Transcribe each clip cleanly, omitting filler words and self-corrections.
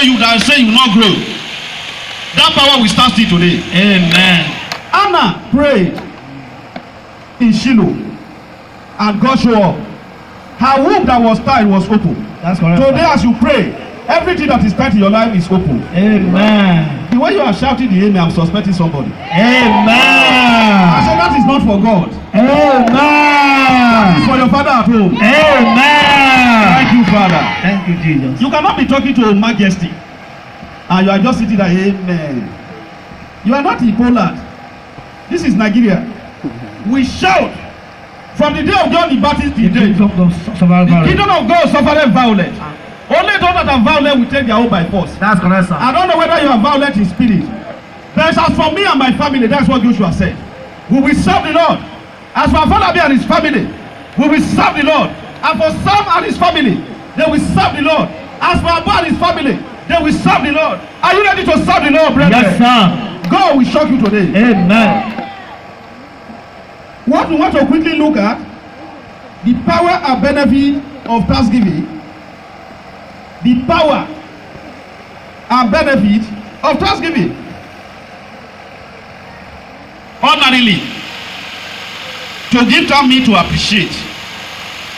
you that say you not grow. That power will start still today. Amen. Anna prayed in Shiloh, and God showed up. Her womb that was tied was open. That's correct. Today, as you pray, everything that is tied in your life is open. Amen. The way you are shouting the amen, I'm suspecting somebody. Amen. I said that is not for God. Amen. It's for your father at home. Amen. Thank you, Father. Thank you, Jesus. You cannot be talking to a majesty and you are just sitting there, amen. You are not in Poland. This is Nigeria. We shout from the day of John the Baptist to the day. The kingdom of God suffered violence. Only those that are violent will take their own by force. That's correct, sir. I don't know whether you are violent in spirit. But as for me and my family, that's what Joshua said. We will serve the Lord. As for Father and his family, we will serve the Lord. And for Sam and his family, they will serve the Lord. As for Abba and his family, they will serve the Lord. Are you ready to serve the Lord, brethren? Yes, sir. God will shock you today. Amen. What we want to quickly look at, the power and benefit of thanksgiving. The power and benefit of thanksgiving. Ordinarily, to give time means to appreciate.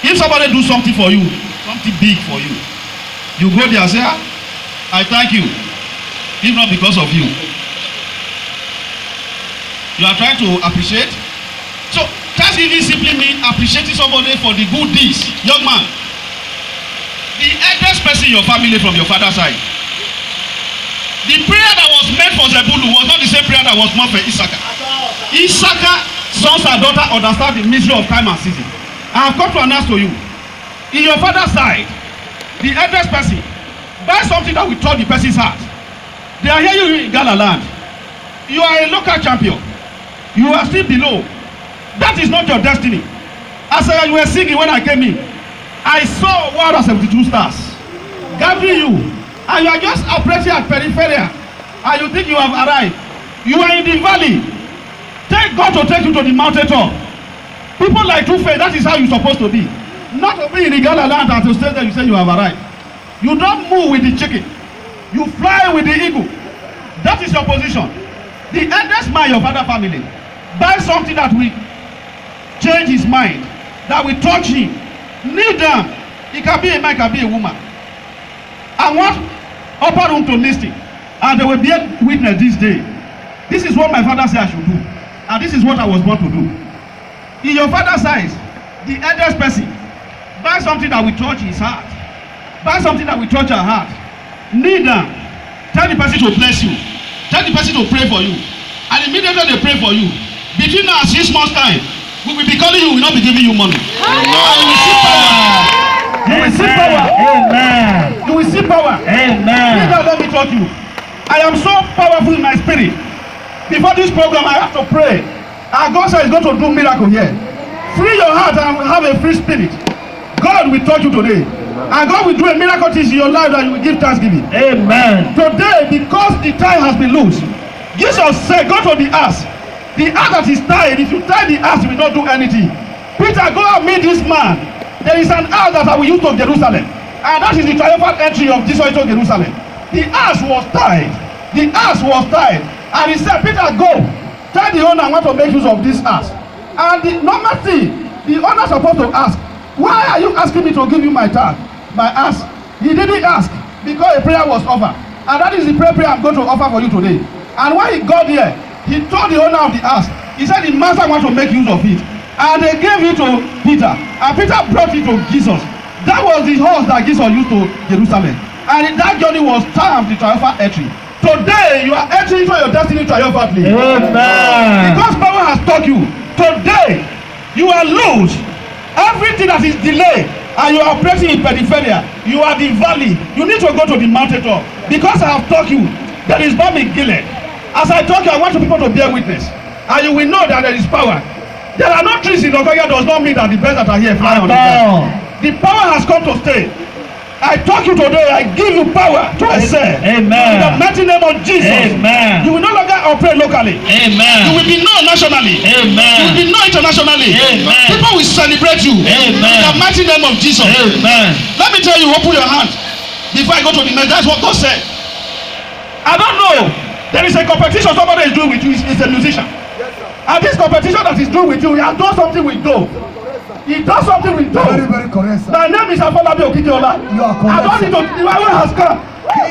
If somebody do something for you, something big for you, you go there and say, I thank you, if not because of you. You are trying to appreciate. So thanksgiving simply means appreciating somebody for the good deeds. Young man, the eldest person in your family from your father's side, the prayer that was meant for Zebulu was not the same prayer that was meant for Issachar. Issachar, sons and daughters understand the mystery of time and season. I have come to announce to you, in your father's side, the eldest person, buy something that will touch the person's heart. They are hearing you in Ghana land. You are a local champion. You are still below. That is not your destiny. As you were singing when I came in, I saw 172 stars gathering you, and you are just operating at peripheral, and you think you have arrived. You are in the valley. Take God to take you to the mountain top. People like Two-Face, that is how you're supposed to be. Not to be in the Ghana land and to stay there, you say you have arrived. You don't move with the chicken. You fly with the eagle. That is your position. The eldest man, your father family, buy something that will change his mind, that will touch him. Kneel down. It can be a man, it can be a woman. I want upper room to listen, and they will be a witness this day. This is what my father said I should do, and this is what I was born to do. In your father's eyes, the eldest person, buy something that will touch his heart. Buy something that will touch her heart. Kneel down. Tell the person to bless you. Tell the person to pray for you. And immediately they pray for you. Between now and 6 months' time, we will be calling you, we will not be giving you money. And you will see power. Amen. You will see power. Amen. Now let me talk to you. I am so powerful in my spirit. Before this program, I have to pray. And God said he's going to do miracle here. Free your heart and have a free spirit. God will touch you today. And God will do a miracle in your life that you will give thanksgiving. Amen. Today, because the tie has been loose, Jesus said, go to the ass. The ass that is tied, if you tie the ass, it will not do anything. Peter, go and meet this man. There is an ass that I will use to Jerusalem. And that is the triumphal entry of Jesus into Jerusalem. The ass was tied. The ass was tied. And he said, Peter, go. Tell the owner I want to make use of this ass. And the normal thing, the owner is supposed to ask, why are you asking me to give you my tithe, my ass? He didn't ask because a prayer was offered. And that is the prayer I'm going to offer for you today. And when he got there, he told the owner of the ass, he said the master wants to make use of it. And they gave it to Peter. And Peter brought it to Jesus. That was the horse that Jesus used to Jerusalem. And that journey was termed the triumphal entry. Today, you are entering into your destiny triumphantly. Amen. Because power has taught you. Today, you are loose. Everything that is delayed, and you are operating in peripheria, you are the valley. You need to go to the mountain top. Because I have taught you, there is balm in Gilead. As I talk, I want people to bear witness. And you will know that there is power. There are no trees in Ogoya does not mean that the birds that are here fly on the ground. The power has come to stay. I talk you today, I give you power to excel. Amen. In the mighty name of Jesus. Amen. You will no longer operate locally. Amen. You will be known nationally. Amen. You will be known internationally. Amen. People will celebrate you. Amen. In the mighty name of Jesus. Amen. Let me tell you, open your hand. before I go to the message. That's what God said. I don't know. There is a competition somebody is doing with you. He's a musician. And this competition that he's doing with you, he has done something with Dove. He does something with Dove. Very, very correct, sir. My name is Afolabi Okikiola. You are correct, I don't need to. The hour has come.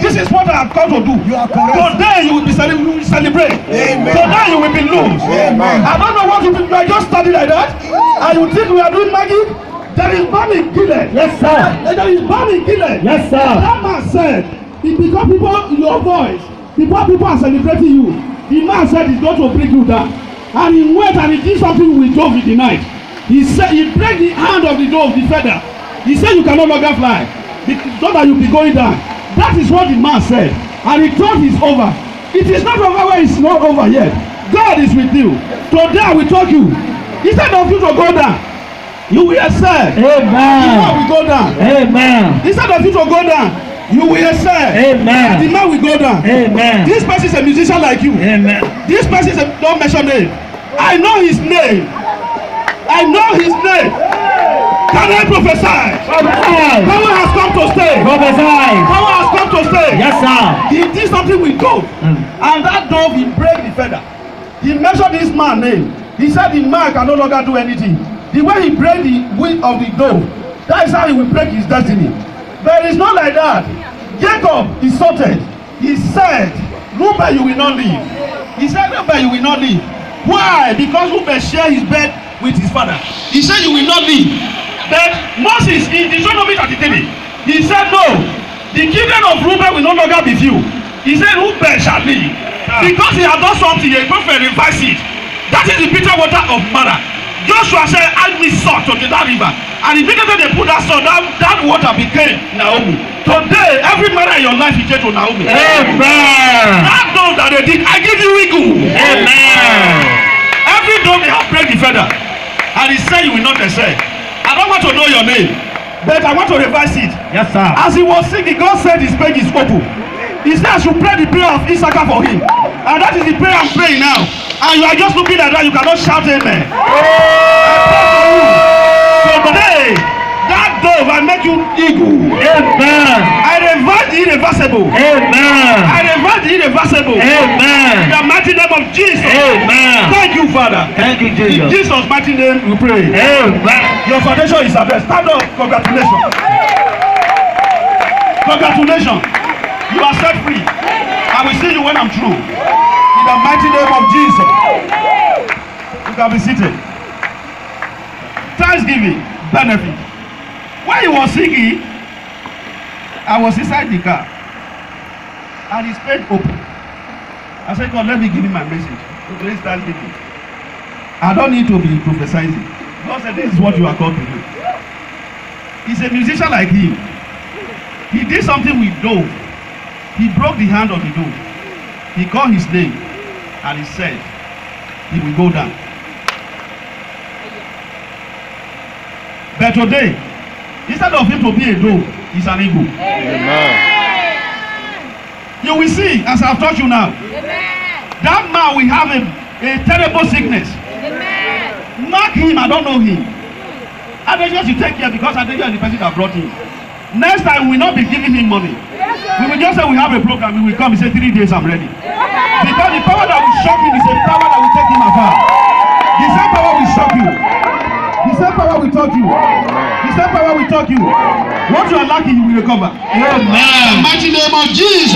This is what I have come to do. You are correct. Today you will be celebrate. Amen. Today you will be loose. Amen. I don't know what you are just studying like that. And you think we are doing magic? There is bomb in Gilead. Yes, sir. There is bomb in Gilead. Yes, sir. That man said, it because people your voice, because people are celebrating you. The man said he's going to bring you down. And he went and he did something with Dove in the night. He said he break the hand of the dove, the feather. He said you can no longer fly. So that you'll be going down. That is what the man said. And he thought it's over. It is not over where it's not over yet. God is with you. Today I will talk you. Instead of you to go down, you will excel. Before we Amen. go down. Amen. Instead of you to go down, you will excel. Amen. The man will go down. Amen. This person is a musician like you. Amen. This person is a, don't mention name. I know his name. I know his name. Can I prophesy? Prophesy. Power has come to stay. Prophesy. Power has come to stay. Yes, sir. He did something with dove. And that dove, he break the feather. He mentioned this man's name. He said the man can no longer do anything. The way he break the wing of the dove, that is how he will break his destiny. But it's not like that. Jacob is sorted. He said, Reuben, you will not leave. He said, Reuben, you will not leave. Why? Because Reuben shared his bed with his father. He said, you will not leave. But Moses, in Deuteronomy 33, he said, no, the children of Reuben will no longer be few. He said, Reuben shall leave. Because he had done something, a prophet revised it. That is the bitter water of Mara. Joshua said, add me salt to that river. And immediately they put that salt, that water became Naomi. Today, every matter in your life is changed to Naomi. Amen. That dove that they did, I give you eagle. Amen. Every dove they have break the feather. And he said you will not excel. I don't want to know your name, but I want to revise it. Yes, sir. As he was singing, God said his page is open. He said I should pray the prayer of Issachar for him. And that is the prayer I'm praying now. And you are just looking at that, you cannot shout amen. So today, that dove, I make you eagle. Amen. I reverse the irreversible. Amen. I reverse the irreversible. In Amen. the mighty name of Jesus. Amen. Thank you, Father. Thank you, In Jesus. Jesus' mighty name we pray. Amen. Your foundation is addressed. Stand up. Congratulations. Congratulations. You are set free. I will see you when I'm through. In the mighty name of Jesus. You can be seated. Thanksgiving benefit. When he was singing, I was inside the car. And his face open. I said, God, let me give him my message. Please Thanksgiving. I don't need to be prophesying. God said, this is what you are called to do. He's a musician like him. He did something with dove. He broke the hand of the dove. He called his name and he said, he will go down. But today, instead of him to be a dove, he's an eagle. Amen. You will see, as I've taught you now, that man will have a terrible sickness. Mark him, I don't know him. Adejo should take care because Adejo is the person that brought him. Next time we will not be giving him money. We will just say we have a program, we will come, he say 3 days I'm ready. Because the power that will shock him is a power that will take him apart. The same power will shock you. The same power will touch you. The same power will touch you. What you are lacking, you will recover. Amen. Mighty name of Jesus.